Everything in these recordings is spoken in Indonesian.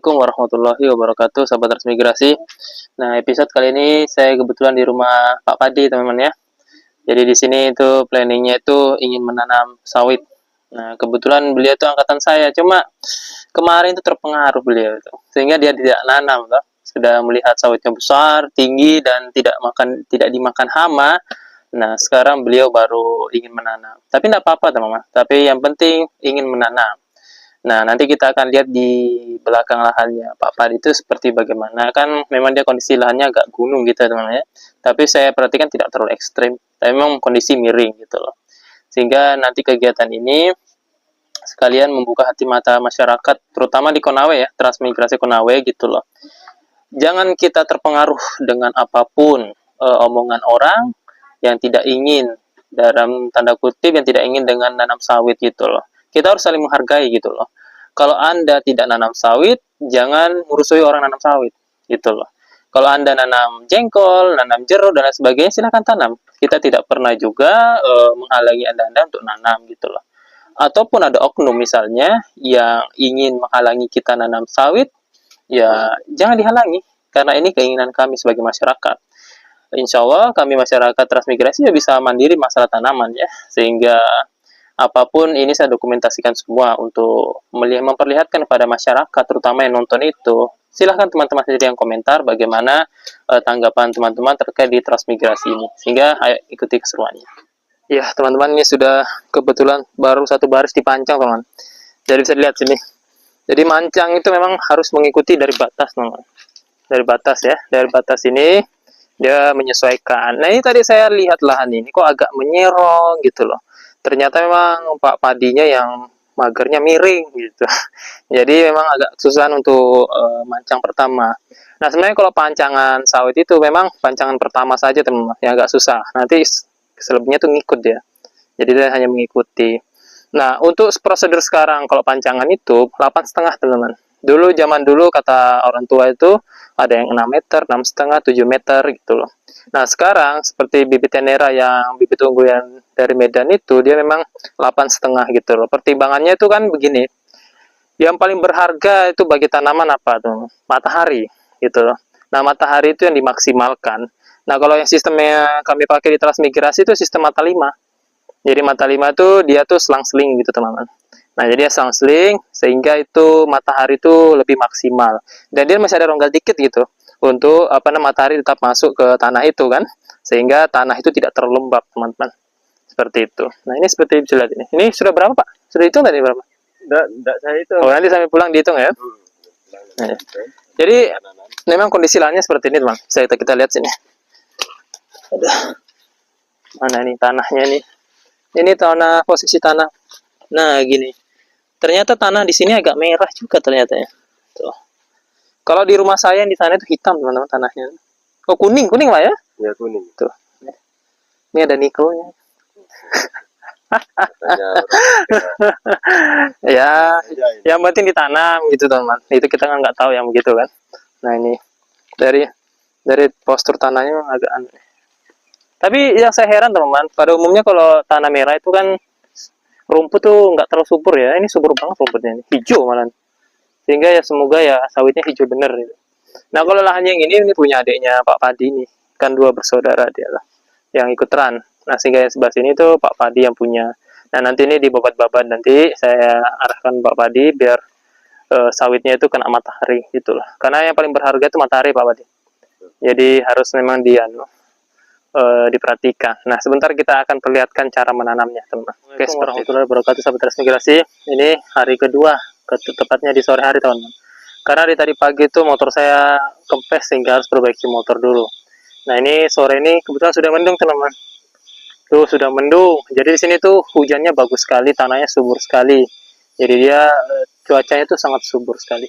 Assalamualaikum warahmatullahi wabarakatuh, sahabat transmigrasi. Nah, episode kali ini saya kebetulan di rumah Pak Padi, teman-teman ya. Jadi di sini itu planningnya itu ingin menanam sawit. Nah, kebetulan beliau itu angkatan saya, cuma kemarin itu terpengaruh beliau itu, sehingga dia tidak nanam, toh. Sudah melihat sawitnya besar, tinggi dan tidak dimakan hama. Nah, sekarang beliau baru ingin menanam. Tapi tidak apa-apa, teman-teman. Tapi yang penting ingin menanam. Nah, nanti kita akan lihat di belakang lahannya Pak Padi itu seperti bagaimana. Kan memang dia kondisi lahannya agak gunung gitu, teman-teman ya. Tapi saya perhatikan tidak terlalu ekstrim. Tapi memang kondisi miring gitu loh. Sehingga nanti kegiatan ini sekalian membuka hati mata masyarakat, terutama di Konawe ya, transmigrasi Konawe gitu loh. Jangan kita terpengaruh dengan apapun omongan orang yang tidak ingin, dalam tanda kutip, yang tidak ingin dengan nanam sawit gitu loh. Kita harus saling menghargai gitu loh. Kalau Anda tidak nanam sawit, jangan merusui orang nanam sawit gitu loh. Kalau Anda nanam jengkol, nanam jeruk dan lain sebagainya, silahkan tanam. Kita tidak pernah juga menghalangi Anda untuk nanam gitu loh. Ataupun ada oknum misalnya yang ingin menghalangi kita nanam sawit, ya jangan dihalangi, karena ini keinginan kami sebagai masyarakat. Insya Allah kami masyarakat transmigrasi ya bisa mandiri masalah tanaman ya, sehingga apapun ini saya dokumentasikan semua untuk memperlihatkan kepada masyarakat, terutama yang nonton itu. Silahkan teman-teman sendiri yang komentar bagaimana tanggapan teman-teman terkait di transmigrasi ini, sehingga ayo ikuti keseruannya. Ya teman-teman, ini sudah kebetulan baru satu baris dipancang, teman. Jadi bisa dilihat sini. Jadi mancang itu memang harus mengikuti dari batas, teman. Dari batas ya, dari batas ini dia menyesuaikan. Nah, ini tadi saya lihat lahan ini kok agak menyerong gitu loh. Ternyata memang Pak Padinya yang magernya miring gitu. Jadi memang agak kesusahan untuk mancang pertama. Nah, sebenarnya kalau pancangan sawit itu memang pancangan pertama saja, teman-teman, yang agak susah. Nanti selebihnya tuh ngikut ya. Jadi dia hanya mengikuti. Nah, untuk prosedur sekarang kalau pancangan itu 8,5, teman-teman. Dulu zaman dulu kata orang tua itu ada yang 6 meter, 6,5, 7 meter gitu loh. Nah, sekarang seperti bibit tenera yang bibit unggul yang dari Medan itu dia memang 8,5 gitu loh. Pertimbangannya itu kan begini. Yang paling berharga itu bagi tanaman apa tuh? Matahari gitu loh. Nah, matahari itu yang dimaksimalkan. Nah, kalau yang sistemnya kami pakai di transmigrasi itu sistem mata 5. Jadi mata 5 itu dia tuh selang-seling gitu, teman-teman. Nah, jadi dia selang-seling sehingga itu matahari itu lebih maksimal. Dan dia masih ada rongga dikit gitu untuk matahari tetap masuk ke tanah itu kan. Sehingga tanah itu tidak terlalu lembab, teman-teman. Seperti itu. Nah, ini seperti bisa lihat ini. Ini sudah berapa, Pak? Sudah hitung tadi berapa? Enggak saya itu. Oh, nanti sampai pulang dihitung ya. Nah, jadi memang kondisi lahannya seperti ini, teman. Bisa kita lihat sini. Mana nih tanahnya nih? Ini tanah, posisi tanah. Nah, gini. Ternyata tanah di sini agak merah juga ternyata ya. Tuh. Kalau di rumah saya di sana itu hitam, teman-teman, tanahnya. Oh, kuning Pak ya? Ya kuning. Tuh. Ini ada nikelnya. Ya, yang penting ditanam gitu, teman-teman. Itu kita nggak tahu yang begitu kan. Nah, ini dari postur tanahnya agak aneh. Tapi yang saya heran, teman-teman, pada umumnya kalau tanah merah itu kan rumput tuh nggak terlalu subur ya. Ini subur banget rumputnya, ini hijau malah. Sehingga ya semoga ya sawitnya hijau bener gitu. Nah, kalau lahannya yang ini punya adiknya Pak Padi nih, kan dua bersaudara dia lah yang ikut ran. Nah, sehingga yang sebelah sini tuh Pak Padi yang punya. Nah, nanti ini dibabat-babat, nanti saya arahkan Pak Padi biar sawitnya itu kena matahari gitulah. Karena yang paling berharga itu matahari, Pak Padi. Jadi harus memang diperhatikan. Nah, sebentar kita akan perlihatkan cara menanamnya, teman-teman. Oke, warahmatullahi wabarakatuh, sahabat transmigrasi. Ini hari kedua, tepatnya di sore hari, teman-teman. Karena di tadi pagi itu motor saya kempes sehingga harus perbaiki motor dulu. Nah, ini sore ini kebetulan sudah mendung, teman-teman. Tuh, sudah mendung. Jadi di sini tuh hujannya bagus sekali, tanahnya subur sekali. Jadi dia cuacanya tuh sangat subur sekali.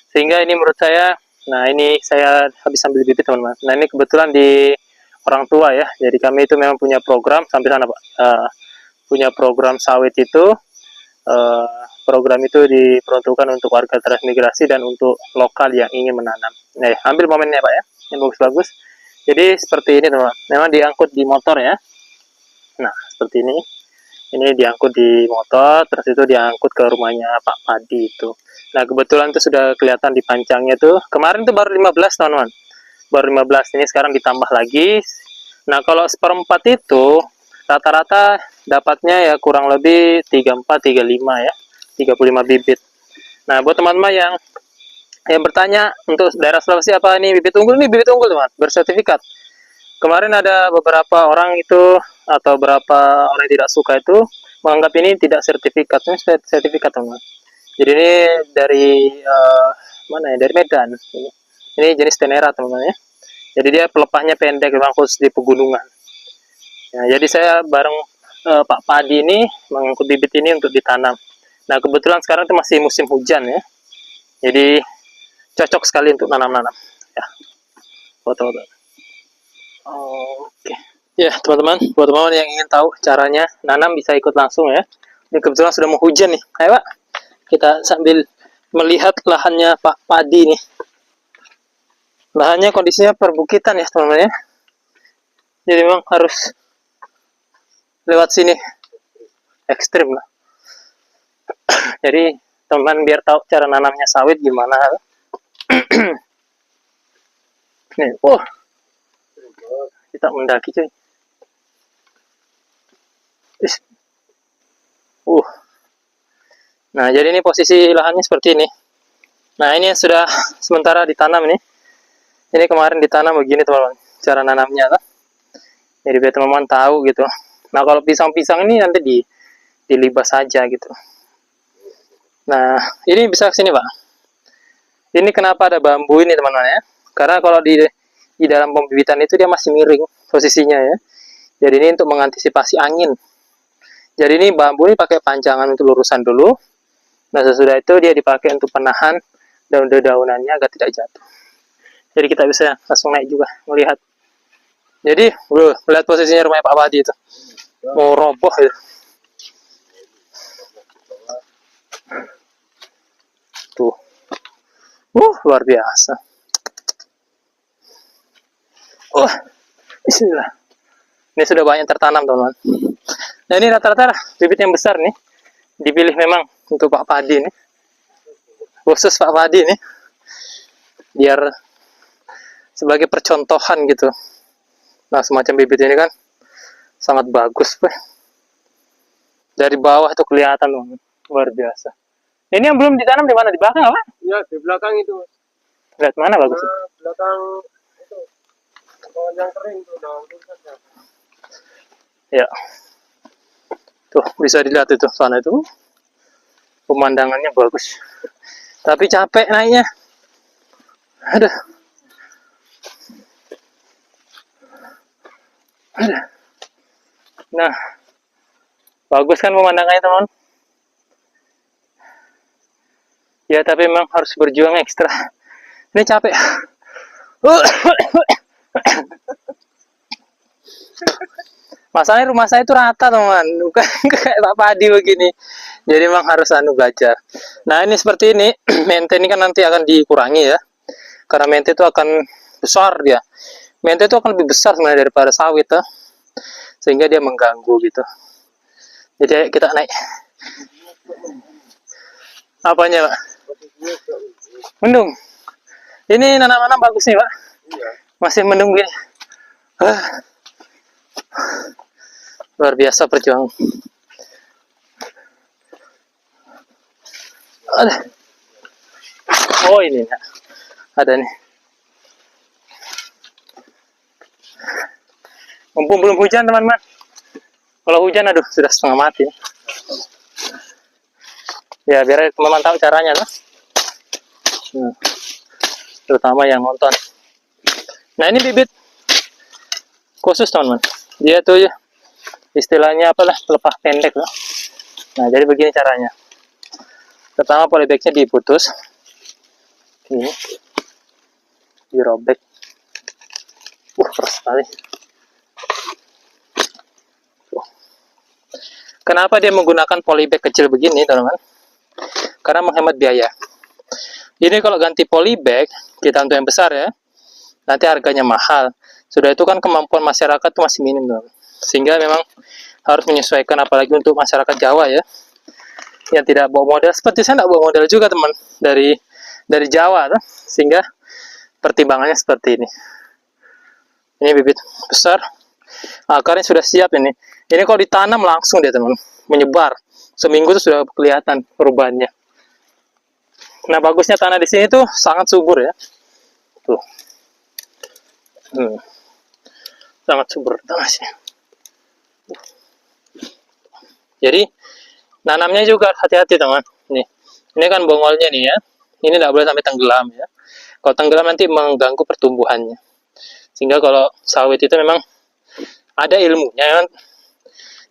Sehingga ini menurut saya, nah ini saya habis ambil bibit, teman-teman. Nah, ini kebetulan di orang tua ya. Jadi kami itu memang punya program sampai sana, Pak. Punya program sawit itu. Program itu diperuntukkan untuk warga transmigrasi dan untuk lokal yang ingin menanam. Nah, ambil momennya, Pak ya. Yang bagus-bagus. Jadi seperti ini, teman-teman. Memang diangkut di motor ya. Nah, seperti ini. Ini diangkut di motor, terus itu diangkut ke rumahnya Pak Padi itu. Nah, kebetulan tuh sudah kelihatan di pancangnya tuh. Kemarin tuh baru 15, teman-teman. Baru 15, ini sekarang ditambah lagi. Nah, kalau seperempat itu rata-rata dapatnya ya kurang lebih 34, 35 ya. 35 bibit. Nah, buat teman-teman yang bertanya untuk daerah Sulawesi apa ini bibit unggul, ini bibit unggul, teman, bersertifikat. Kemarin ada beberapa orang itu atau beberapa orang yang tidak suka itu menganggap ini tidak sertifikat, ini sertifikat, teman. Jadi ini dari mana ya? Dari Medan. Ini jenis tenera, teman-teman ya. Jadi dia pelepahnya pendek, memang khusus di pegunungan. Ya, jadi saya bareng Pak Padi ini mengangkut bibit ini untuk ditanam. Nah, kebetulan sekarang itu masih musim hujan ya. Jadi cocok sekali untuk nanam-nanam. Ya, foto-foto. Oke. Ya, teman-teman, buat teman-teman yang ingin tahu caranya nanam bisa ikut langsung ya. Ini kebetulan sudah mau hujan nih. Ayo, Pak. Kita sambil melihat lahannya Pak Padi nih. Lahannya kondisinya perbukitan ya, teman-teman ya. Jadi memang harus lewat sini. Ekstrim lah. Jadi, teman-teman biar tahu cara nanamnya sawit gimana. Nih, kita mendaki cuy. Nah, jadi ini posisi lahannya seperti ini. Nah, ini sudah sementara ditanam nih. Ini kemarin ditanam begini, teman-teman. Cara nanamnya lah. Jadi biar teman-teman tahu gitu. Nah, kalau pisang-pisang ini nanti dilibas saja gitu. Nah, ini bisa ke sini, Pak. Ini kenapa ada bambu ini, teman-teman ya? Karena kalau di dalam pembibitan itu dia masih miring posisinya ya. Jadi ini untuk mengantisipasi angin. Jadi ini bambu ini pakai panjangan untuk lurusan dulu. Nah, sesudah itu dia dipakai untuk penahan daun-daunannya agar tidak jatuh. Jadi kita bisa langsung naik juga melihat. Jadi, melihat posisinya rumah Pak Padi itu. Mau roboh itu. Tuh. Luar biasa. Bismillah. Ini sudah banyak tertanam, teman-teman. Nah, ini rata-rata bibit yang besar nih. Dipilih memang untuk Pak Padi nih. Khusus Pak Padi nih. Biar sebagai percontohan gitu. Nah, semacam bibit ini kan sangat bagus, Pak. Dari bawah itu kelihatan, luar biasa. Ini yang belum ditanam di mana? Di belakang apa? Iya, di belakang itu. Lihat mana bagus? Nah, belakang itu. Pohon yang kering tuh, daun saja. Ya. Tuh, bisa dilihat itu sana itu. Pemandangannya bagus. Tapi capek naiknya. Aduh. Nah, bagus kan pemandangannya, teman? Ya, tapi memang harus berjuang ekstra. Ini capek. Masalahnya rumah saya itu rata, teman, bukan kayak Pak Padi begini. Jadi memang harus belajar. Nah, ini seperti ini. Mente ini kan nanti akan dikurangi ya. Karena mente itu akan besar dia. Mente itu akan lebih besar sebenarnya daripada sawit ya. Sehingga dia mengganggu gitu. Jadi kita naik. Apanya, Pak? Mendung. Ini nanam-nanam bagus nih, Pak. Masih mendung gini. Luar biasa perjuangan. Oh, ini ada nih. Mumpung belum hujan, teman-teman. Kalau hujan, aduh, sudah setengah mati. Ya, biar teman-teman tahu caranya lah. Terutama yang nonton. Nah, ini bibit khusus, teman-teman. Dia tuh ya, istilahnya apalah, pelepah pendek loh. Nah, jadi begini caranya. Pertama polybagnya diputus. Ini dirobek. Keras sekali. Kenapa dia menggunakan polybag kecil begini, teman-teman? Karena menghemat biaya. Ini kalau ganti polybag, kita untuk yang besar ya, nanti harganya mahal. Sudah itu kan kemampuan masyarakat itu masih minim, teman-teman. sehingga memang harus menyesuaikan, apalagi untuk masyarakat Jawa ya, yang tidak bawa modal. Seperti saya tidak bawa modal juga teman, dari Jawa tuh. Sehingga pertimbangannya seperti ini. Ini bibit besar, akarnya sudah siap ini. Ini kalau ditanam langsung dia teman, menyebar. Seminggu tuh sudah kelihatan perubahannya. Nah, bagusnya tanah di sini tuh sangat subur ya. Tuh. Sangat subur tanahnya. Jadi nanamnya juga hati-hati teman. Ini kan bongolnya nih ya. Ini tidak boleh sampai tenggelam ya. Kalau tenggelam nanti mengganggu pertumbuhannya. Sehingga kalau sawit itu memang ada ilmunya,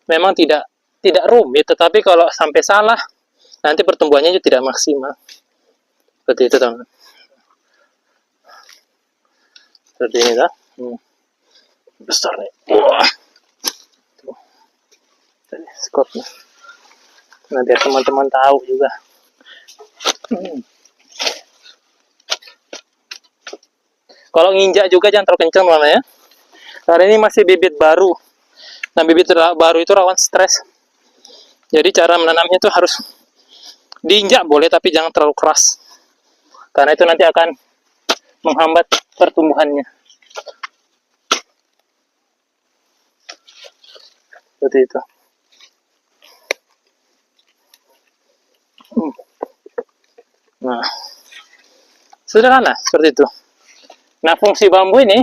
memang tidak rumit, tetapi kalau sampai salah nanti pertumbuhannya juga tidak maksimal. Seperti itu teman. Seperti ini dah. Besar nih. Wah. Skotnya. Nah, biar teman-teman tahu juga. Kalau nginjak juga jangan terlalu kencang mana ya. Karena ini masih bibit baru. Nah, bibit baru itu rawan stres. Jadi cara menanamnya itu harus diinjak boleh, tapi jangan terlalu keras. Karena itu nanti akan menghambat pertumbuhannya. Seperti itu. Nah, sederhana seperti itu. Nah, fungsi bambu ini,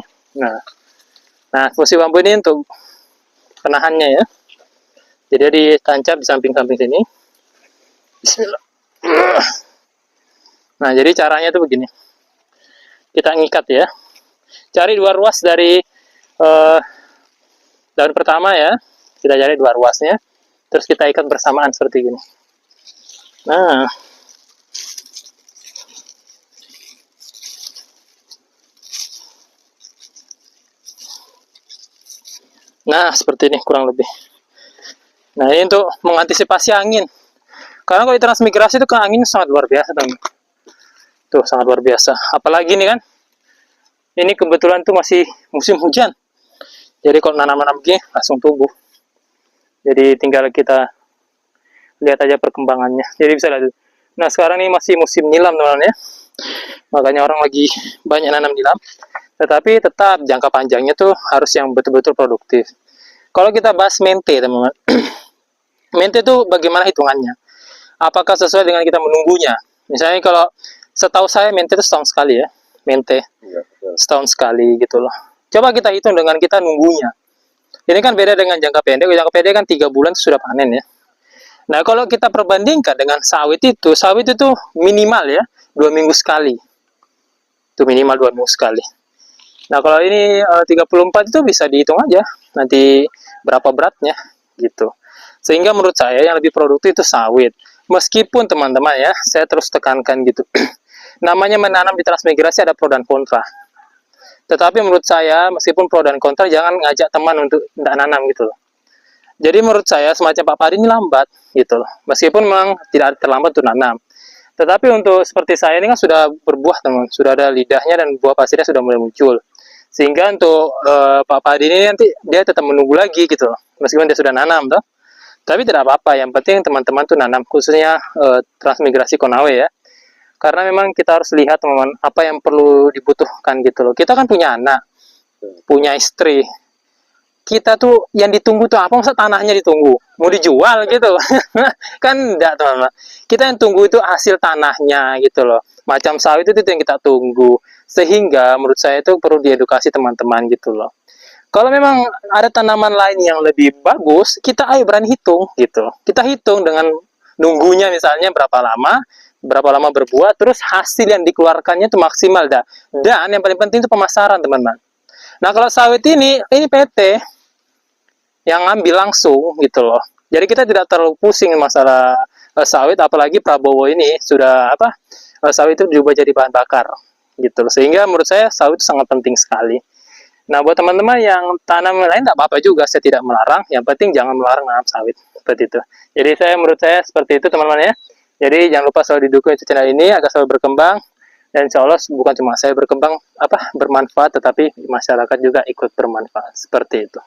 fungsi bambu ini untuk penahannya ya. Jadi ditancap di samping-samping sini. Bismillah. Nah, jadi caranya itu begini. Kita ngikat ya. Cari 2 ruas dari daun pertama ya. Kita cari 2 ruasnya. Terus kita ikat bersamaan seperti gini. Nah, seperti ini kurang lebih. Nah, ini untuk mengantisipasi angin. Karena kalau di transmigrasi itu kan angin sangat luar biasa, teman. Tuh, sangat luar biasa. Apalagi nih kan, ini kebetulan tuh masih musim hujan. Jadi kalau nanam-nanam begini langsung tumbuh. Jadi tinggal kita lihat aja perkembangannya. Jadi bisa lihat. Nah, sekarang ini masih musim nyilam, teman-teman ya. Makanya orang lagi banyak nanam nilam. Tetapi tetap jangka panjangnya tuh harus yang betul-betul produktif. Kalau kita bahas mente, teman-teman. Mente itu bagaimana hitungannya? Apakah sesuai dengan kita menunggunya? Misalnya kalau setahu saya mente itu setahun sekali ya. Mente. Setahun sekali gitu loh. Coba kita hitung dengan kita nunggunya. Ini kan beda dengan jangka pendek. Jangka pendek kan 3 bulan sudah panen ya. Nah, kalau kita perbandingkan dengan sawit itu minimal ya 2 minggu sekali. Itu minimal 2 minggu sekali. Nah, kalau ini 34 itu bisa dihitung aja nanti berapa beratnya gitu. Sehingga menurut saya yang lebih produktif itu sawit. Meskipun teman-teman ya, saya terus tekankan gitu. Namanya menanam di transmigrasi ada pro dan kontra. Tetapi menurut saya meskipun pro dan kontra, jangan ngajak teman untuk tidak nanam gitu loh. Jadi menurut saya semacam Pak Padi ini lambat gitu loh. Meskipun memang tidak terlambat untuk nanam. Tetapi untuk seperti saya ini kan sudah berbuah teman, sudah ada lidahnya dan buah pasirnya sudah mulai muncul. Sehingga untuk Pak Padi ini nanti dia tetap menunggu lagi gitu loh. Meskipun dia sudah nanam toh. Tapi tidak apa-apa, yang penting teman-teman tuh nanam, khususnya transmigrasi Konawe ya. Karena memang kita harus lihat teman-teman apa yang perlu dibutuhkan gitu loh. Kita kan punya anak, punya istri. Kita tuh yang ditunggu tuh apa? Masa tanahnya ditunggu? Mau dijual gitu? Kan enggak teman-teman. Kita yang tunggu itu hasil tanahnya gitu loh. Macam sawit itu yang kita tunggu. Sehingga menurut saya itu perlu diedukasi teman-teman gitu loh. Kalau memang ada tanaman lain yang lebih bagus, kita ayo berani hitung gitu. Kita hitung dengan nunggunya misalnya berapa lama berbuah, terus hasil yang dikeluarkannya itu maksimal dah. Dan yang paling penting itu pemasaran teman-teman. Nah kalau sawit ini PT yang ngambil langsung gitu loh. Jadi kita tidak terlalu pusing masalah sawit, apalagi Prabowo ini sudah sawit itu diubah jadi bahan bakar gitu loh. Sehingga menurut saya sawit itu sangat penting sekali. Nah, buat teman-teman yang tanam lain tidak apa-apa juga, saya tidak melarang. Yang penting jangan melarang nanam sawit seperti itu. Jadi menurut saya seperti itu teman-teman ya. Jadi jangan lupa selalu didukung YouTube channel ini agar selalu berkembang. Dan insya Allah bukan cuma saya berkembang bermanfaat, tetapi masyarakat juga ikut bermanfaat seperti itu.